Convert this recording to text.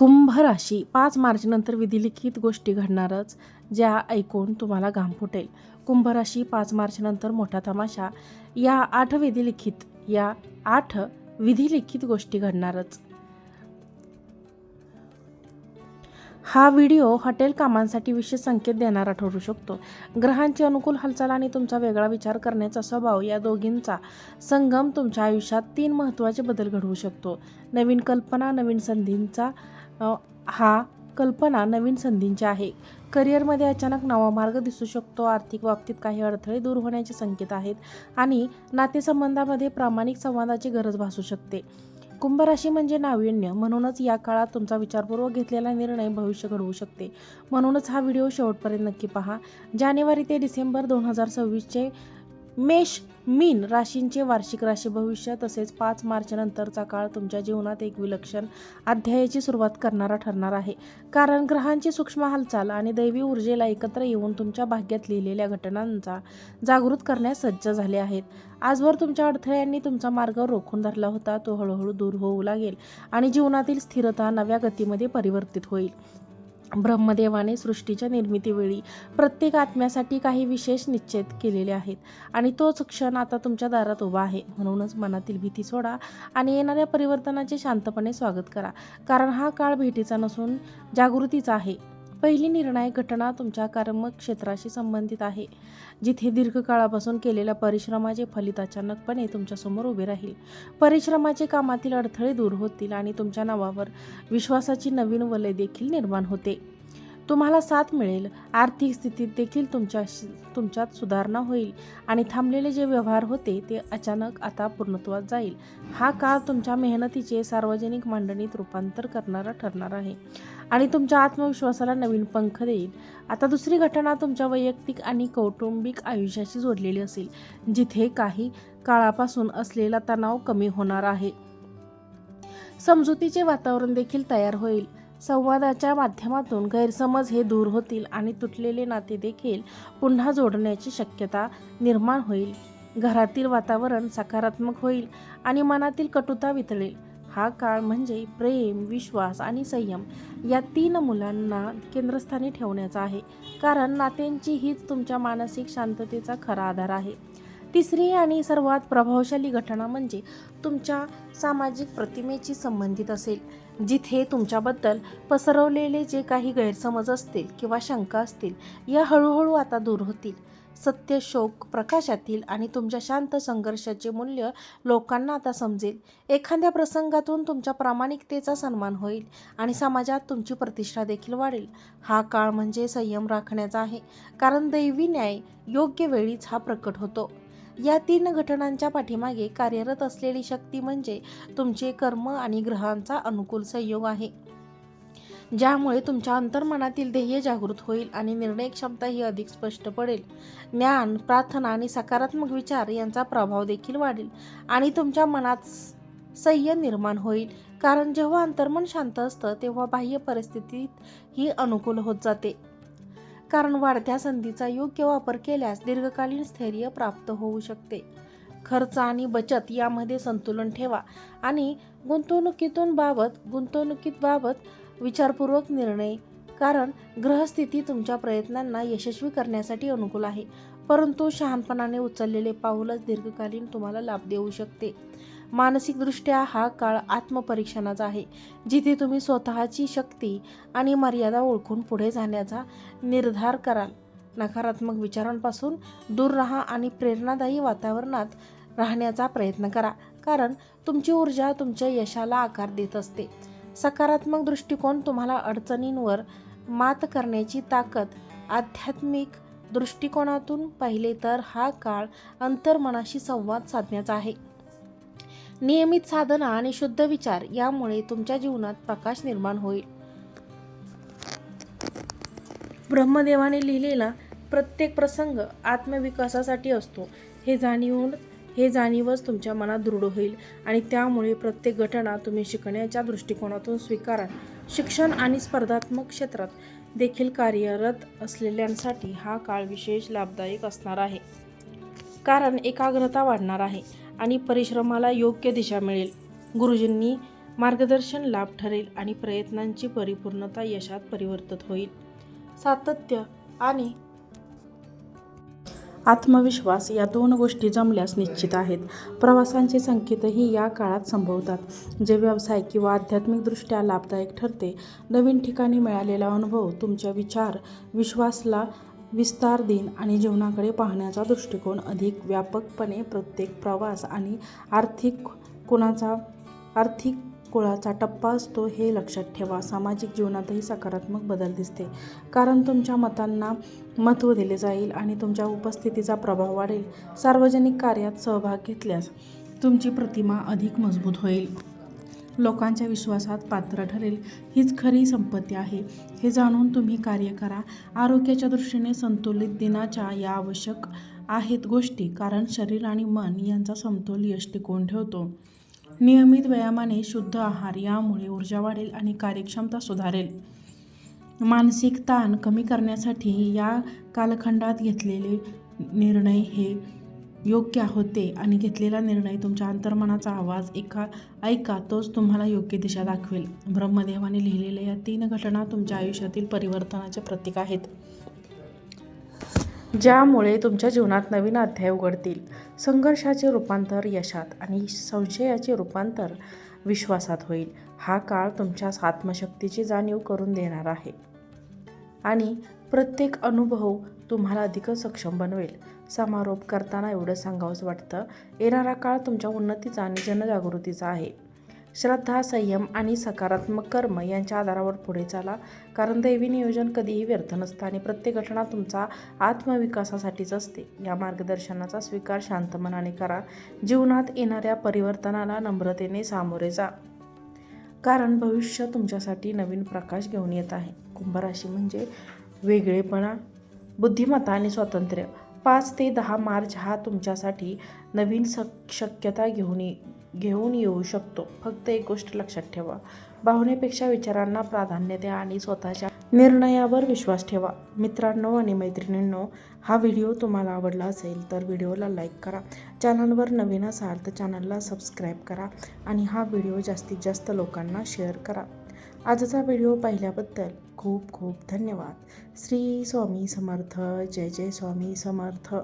कुंभ राशी 5 मार्चनंतर विधिलिखित गोष्टी घडणारच, ज्या ऐकून तुम्हाला घाम फुटेल. कुंभ राशी 5 मार्चनंतर मोठा तमाशा. या 8 विधिलिखित गोष्टी घडणारच. हा व्हिडिओ हॉटेल कामांसाठी विशेष संकेत देणारा ठरू शकतो. ग्रहांची अनुकूल हालचाल आणि तुमचा वेगळा विचार करण्याचा स्वभाव या दोघींचा संगम तुमच्या आयुष्यात 3 महत्त्वाचे बदल घडवू शकतो. नवीन कल्पना नवीन संधींची आहे. करिअरमध्ये अचानक नवा मार्ग दिसू शकतो. आर्थिक बाबतीत काही अडथळे दूर होण्याचे संकेत आहेत आणि नातेसंबंधामध्ये प्रामाणिक संवादाची गरज भासू शकते. कुंभ राशी म्हणजे नाविन्य, म्हणूनच या काळात तुमचा विचारपूर्वक घेतलेला निर्णय भविष्य घडवू शकते. म्हणूनच हा व्हिडिओ शेवटपर्यंत नक्की पहा. जानेवारी ते डिसेंबर 2026चे मेष मीन राशींचे वार्षिक राशी भविष्य, तसेच 5 मार्च नंतरचा काळ तुमच्या जीवनात एक विलक्षण अध्यायाची सुरुवात करणारा ठरणार आहे. कारण ग्रहांची सूक्ष्म हालचाल आणि दैवी ऊर्जेला एकत्र येऊन तुमच्या भाग्यात लिहिलेल्या घटनांचा जागृत करण्यास सज्ज झाले आहेत. आजवर तुमच्या अडथळ्यांनी तुमचा मार्ग रोखून धरला होता, तो हळूहळू दूर होऊ लागेल आणि जीवनातील स्थिरता नव्या गतीमध्ये परिवर्तित होईल. ब्रह्मदेवाने सृष्टीच्या निर्मितीवेळी प्रत्येक आत्म्यासाठी काही विशेष निश्चित केलेले आहेत आणि तोच क्षण आता तुमच्या दारात उभा आहे. म्हणूनच मनातील भीती सोडा आणि येणाऱ्या परिवर्तनाचे शांतपणे स्वागत करा. कारण हा काळ भेटीचा नसून जागृतीचा आहे. पहिली निर्णायक घटना तुमच्या कर्मक्षेत्राशी संबंधित आहे, जिथे दीर्घकाळापासून केलेल्या परिश्रमाचे फलित अचानकपणे तुमच्यासमोर उभे राहील. परिश्रमाचे कामातील अडथळे दूर होतील आणि तुमच्या नावावर विश्वासाची नवीन वलय देखील निर्माण होते. तुम्हाला साथ मिळेल. आर्थिक स्थितीत देखील तुमच्यात सुधारणा होईल आणि थांबलेले जे व्यवहार होते ते अचानक आता पूर्णत्वास जाईल. हा काळ तुमच्या मेहनतीचे सार्वजनिक मांडणीत रूपांतर करणारा ठरणार आहे आणि तुमच्या आत्मविश्वासाला नवीन पंख देईल. आता दुसरी घटना तुमच्या वैयक्तिक आणि कौटुंबिक आयुष्याशी जोडलेली असेल, जिथे काही काळापासून असलेला तणाव कमी होणार आहे. समजुतीचे वातावरण देखील तयार होईल. संवादाच्या माध्यमातून गैरसमज हे दूर होतील आणि तुटलेले नाते देखील पुन्हा जोडण्याची शक्यता निर्माण होईल. घरातील वातावरण सकारात्मक होईल आणि मनातील कटुता वितळेल. हा काळ म्हणजे प्रेम, विश्वास आणि संयम या 3 मूल्यांना केंद्रस्थानी ठेवण्याचा आहे. कारण नात्यांची हीच तुमच्या मानसिक शांततेचा खरा आधार आहे. तिसरी आणि सर्वात प्रभावशाली घटना म्हणजे तुमच्या सामाजिक प्रतिमेशी संबंधित असेल, जिथे तुमच्याबद्दल पसरवलेले जे काही गैरसमज असतील किंवा शंका असतील, या हळूहळू आता दूर होतील. सत्य शोक प्रकाशात येईल आणि तुमच्या शांत संघर्षाचे मूल्य लोकांना आता समजेल. एखाद्या प्रसंगातून तुमच्या प्रामाणिकतेचा सन्मान होईल आणि समाजात तुमची प्रतिष्ठा देखील वाढेल. हा काळ म्हणजे संयम राखण्याचा आहे, कारण दैवी न्याय योग्य वेळीच हा प्रकट होतो. या 3 घटनांच्या पाठीमागे कार्यरत असलेली शक्ती म्हणजे तुमचे कर्म आणि ग्रहांचा अनुकूल संयोग आहे, ज्यामुळे तुमच्या अंतर्मनातील ध्येय जागृत होईल आणि निर्णय क्षमता ही अधिक स्पष्ट पडेल. ज्ञान, प्रार्थना आणि सकारात्मक विचार यांचा प्रभाव देखील वाढेल आणि तुमच्या मनात संयम निर्माण होईल. कारण जेव्हा अंतर्मन शांत असतं तेव्हा बाह्य परिस्थितीत ही अनुकूल होत जाते. कारण वाढत्या संधीचा योग्य वापर केल्यास दीर्घकालीन स्थैर्य प्राप्त होऊ शकते. खर्च आणि बचत यामध्ये संतुलन ठेवा आणि गुंतवणुकीबाबत विचारपूर्वक निर्णय. कारण ग्रहस्थिती तुमच्या प्रयत्नांना यशस्वी करण्यासाठी अनुकूल आहे, परंतु शहाणपणाने उचललेले पाऊलच दीर्घकालीन तुम्हाला लाभ देऊ शकते. मानसिकदृष्ट्या हा काळ आत्मपरीक्षणाचा आहे, जिथे तुम्ही स्वतःची शक्ती आणि मर्यादा ओळखून पुढे जाण्याचा निर्धार कराल. नकारात्मक विचारांपासून दूर राहा आणि प्रेरणादायी वातावरणात राहण्याचा प्रयत्न करा. कारण तुमची ऊर्जा तुमच्या यशाला आकार देत असते. सकारात्मक दृष्टिकोन तुम्हाला अडचणींवर मात करण्याची ताकद. आध्यात्मिक दृष्टिकोनातून पाहिले तर हा काळ अंतर्मनाशी संवाद साधण्याचा आहे. नियमित साधना आणि शुद्ध विचार यामुळे तुमच्या जीवनात प्रकाश निर्माण होईल. ब्रह्मदेवाने लिहिलेला प्रत्येक प्रसंग आत्मविकासासाठी असतो, हे जाणीवच तुमच्या मनात दृढ होईल आणि त्यामुळे प्रत्येक घटना तुम्ही शिकण्याच्या दृष्टिकोनातून स्वीकाराल. शिक्षण आणि स्पर्धात्मक क्षेत्रात देखील कार्यरत असलेल्यांसाठी हा काळ विशेष लाभदायक असणार आहे. कारण एकाग्रता वाढणार आहे आणि परिश्रमाला योग्य दिशा मिळेल. गुरुजींनी मार्गदर्शन लाभ ठरेल आणि प्रयत्नांची परिपूर्णता यशात परिवर्तित होईल. सातत्य आणि आत्मविश्वास या 2 गोष्टी जमल्यास निश्चित आहेत. प्रवासांचे संकेतही या काळात संभवतात, जे व्यावसायिक किंवा आध्यात्मिकदृष्ट्या लाभदायक ठरते. नवीन ठिकाणी मिळालेला अनुभव तुमच्या विश्वासाला विस्तार देईल आणि जीवनाकडे पाहण्याचा दृष्टिकोन अधिक व्यापकपणे प्रत्येक प्रवास आणि आर्थिक कुळाचा टप्पा असतो हे लक्षात ठेवा. सामाजिक जीवनातही सकारात्मक बदल दिसते, कारण तुमच्या मतांना महत्त्व दिले जाईल आणि तुमच्या उपस्थितीचा प्रभाव वाढेल. सार्वजनिक कार्यात सहभाग घेतल्यास तुमची प्रतिमा अधिक मजबूत होईल. लोकांच्या विश्वासात पात्र ठरेल. हीच खरी संपत्ती आहे हे जाणून तुम्ही कार्य करा. आरोग्याच्या दृष्टीने संतुलित दिनाच्या या आवश्यक आहेत गोष्टी, कारण शरीर आणि मन यांचा समतोल यश टिकवून ठेवतो. नियमित व्यायामाने शुद्ध आहार यामुळे ऊर्जा वाढेल आणि कार्यक्षमता सुधारेल. मानसिक ताण कमी करण्यासाठी या कालखंडात घेतलेले निर्णय हे योग्य होते आणि घेतलेला निर्णय तुमच्या अंतर्मनाचा आवाज ऐका, तोच तुम्हाला योग्य दिशा दाखवेल. ब्रह्मदेवाने लिहिलेल्या या 3 घटना तुमच्या आयुष्यातील परिवर्तनाचे प्रतीक आहेत, ज्यामुळे तुमच्या जीवनात नवीन अध्याय उघडतील. संघर्षाचे रूपांतर यशात आणि संशयाचे रूपांतर विश्वासात होईल. हा काळ तुमच्यास आत्मशक्तीची जाणीव करून देणार आहे आणि प्रत्येक अनुभव तुम्हाला अधिक सक्षम बनवेल. समारोप करताना एवढं सांगावंसं वाटतं, येणारा काळ तुमच्या उन्नतीचा आणि जनजागृतीचा आहे. श्रद्धा, संयम आणि सकारात्मक कर्म यांच्या आधारावर पुढे चाला, कारण दैवी नियोजन कधीही व्यर्थ नसतं आणि प्रत्येक घटना तुमचा आत्मविकासासाठीच असते. या मार्गदर्शनाचा स्वीकार शांत मनाने करा. जीवनात येणाऱ्या परिवर्तनाला नम्रतेने सामोरे जा, कारण भविष्य तुमच्यासाठी नवीन प्रकाश घेऊन येत आहे. कुंभ राशी म्हणजे वेगळेपणा, बुद्धिमत्ता आणि स्वातंत्र्य. 5 ते 10 मार्च हा तुमच्यासाठी नवीन शक्यता घेऊन येऊ शकतो. फक्त एक गोष्ट लक्षात ठेवा, भावनेपेक्षा विचारांना प्राधान्य द्या आणि स्वतःच्या निर्णयावर विश्वास ठेवा. मित्रांनो आणि मैत्रिणींनो, हा व्हिडिओ तुम्हाला आवडला असेल तर व्हिडिओला लाईक करा. चॅनलवर नवीन असाल तर चॅनलला सबस्क्राईब करा आणि हा व्हिडिओ जास्तीत जास्त लोकांना शेअर करा. आजचा व्हिडिओ पाहिल्याबद्दल खूप खूप धन्यवाद. श्री स्वामी समर्थ. जय जय स्वामी समर्थ.